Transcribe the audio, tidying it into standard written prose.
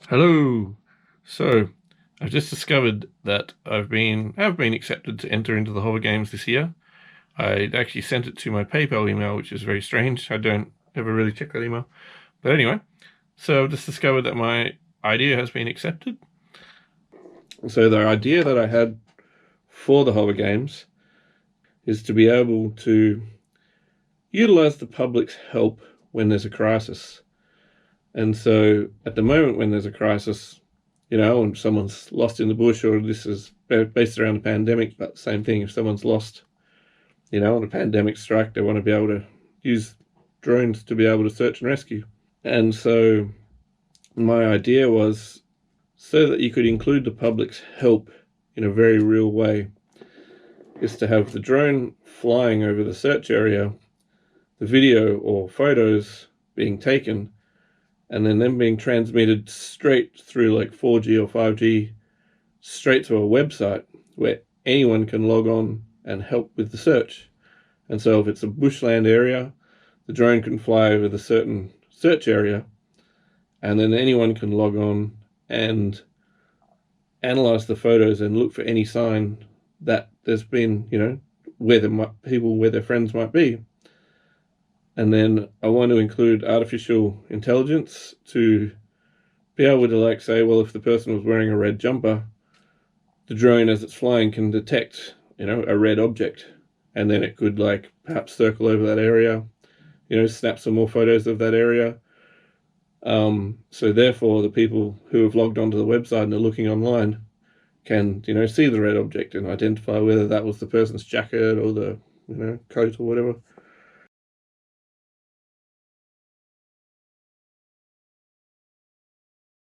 Hello. So, I've just discovered that have been accepted to enter into the Hovergames this year. I actually sent it to my PayPal email, which is very strange. I don't ever really check that email. But anyway, so I've just discovered that my idea has been accepted. So the idea that I had for the Hovergames is to be able to utilize the public's help when there's a crisis. And so at the moment when there's a crisis, and someone's lost in the bush, or this is based around a pandemic, but same thing, if someone's lost, on a pandemic strike, they want to be able to use drones to be able to search and rescue. And so my idea was so that you could include the public's help in a very real way, is to have the drone flying over the search area, the video or photos being taken, and then them being transmitted straight through like 4G or 5G straight to a website where anyone can log on and help with the search. And so if it's a bushland area, the drone can fly over the certain search area, and then anyone can log on and analyze the photos and look for any sign that there's been, where their friends might be. And then I want to include artificial intelligence to be able to say, well, if the person was wearing a red jumper, the drone as it's flying can detect, a red object, and then it could perhaps circle over that area, snap some more photos of that area. So therefore the people who have logged onto the website and are looking online can, see the red object and identify whether that was the person's jacket or the, coat or whatever.